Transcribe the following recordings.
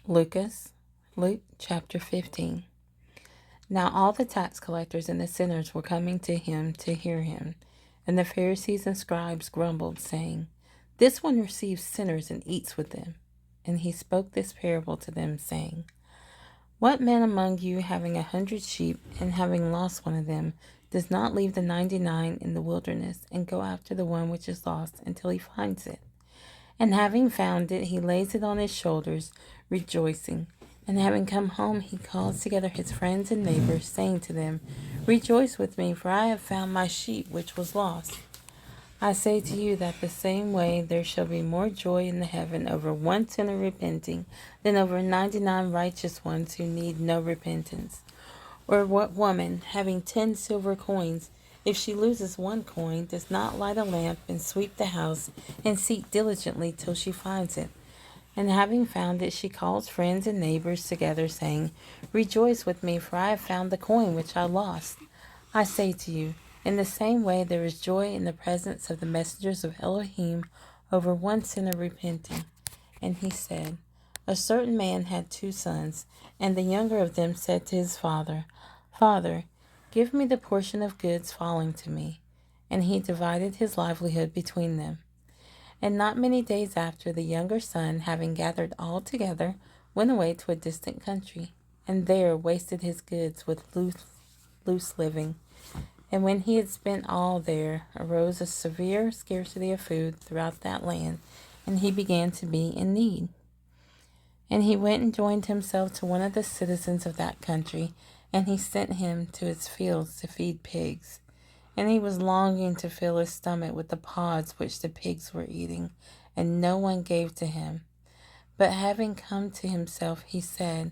Luqas, Luke chapter 15. Now all the tax collectors and the sinners were coming to him to hear him. And the Pharisees and scribes grumbled, saying, "This one receives sinners and eats with them." And he spoke this parable to them, saying, "What man among you, having 100 sheep, and having lost one of them, does not leave the 99 in the wilderness, and go after the one which is lost until he finds it? And having found it, he lays it on his shoulders, rejoicing. And having come home, he calls together his friends and neighbors, saying to them, 'Rejoice with me, for I have found my sheep which was lost.' I say to you that the same way there shall be more joy in the heaven over one sinner repenting than over 99 righteous ones who need no repentance. Or what woman, having 10 silver coins, if she loses one coin, does not light a lamp and sweep the house and seek diligently till she finds it? And having found it, she calls friends and neighbors together, saying, 'Rejoice with me, for I have found the coin which I lost.' I say to you, in the same way there is joy in the presence of the messengers of Elohim over one sinner repenting." And he said, "A certain man had 2 sons, and the younger of them said to his father, 'Father, give me the portion of goods falling to me.' And he divided his livelihood between them. And not many days after, the younger son, having gathered all together, went away to a distant country, and there wasted his goods with loose living. And when he had spent all, there arose a severe scarcity of food throughout that land, and he began to be in need. And he went and joined himself to one of the citizens of that country, and he sent him to his fields to feed pigs. And he was longing to fill his stomach with the pods which the pigs were eating, and no one gave to him. But having come to himself, he said,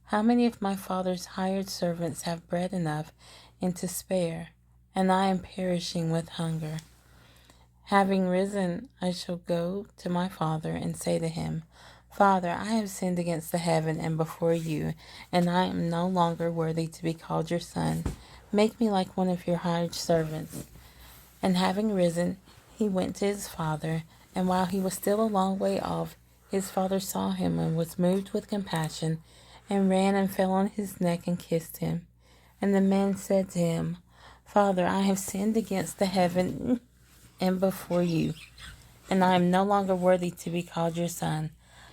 'How many of my father's hired servants have bread enough and to spare, and I am perishing with hunger? Having risen, I shall go to my father and say to him, Father, I have sinned against the heaven and before you, and I am no longer worthy to be called your son. Make me like one of your hired servants.' And having risen, he went to his father, and while he was still a long way off, his father saw him and was moved with compassion, and ran and fell on his neck and kissed him. And the man said to him, 'Father, I have sinned against the heaven and before you, and I am no longer worthy to be called your son.'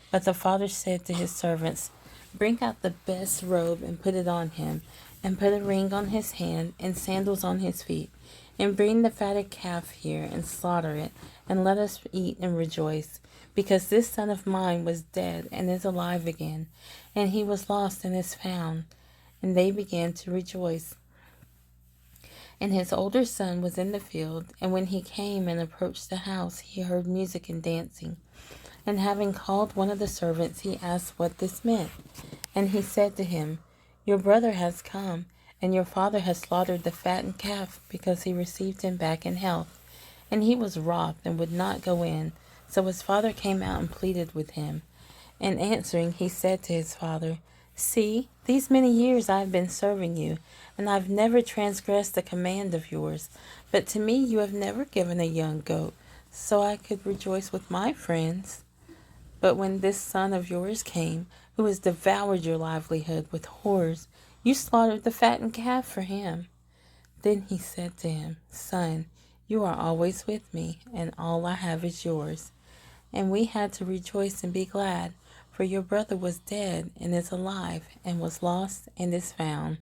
But the father said to his servants, 'Bring out the best robe and put it on him, and put a ring on his hand and sandals on his feet. And bring the fatted calf here and slaughter it, and let us eat and rejoice. Because this son of mine was dead and is alive again, and he was lost and is found.' And they began to rejoice. And his older son was in the field, and when he came and approached the house, he heard music and dancing. And having called one of the servants, he asked what this meant. And he said to him, 'Your brother has come, and your father has slaughtered the fattened calf, because he received him back in health.' And he was wroth and would not go in. So his father came out and pleaded with him. And answering, he said to his father, 'See, these many years I have been serving you, and I have never transgressed a command of yours. But to me you have never given a young goat, so I could rejoice with my friends. But when this son of yours came, who has devoured your livelihood with whores, you slaughtered the fattened calf for him.' Then he said to him, 'Son, you are always with me, and all I have is yours.' And we had to rejoice and be glad, for your brother was dead and is alive, and was lost and is found."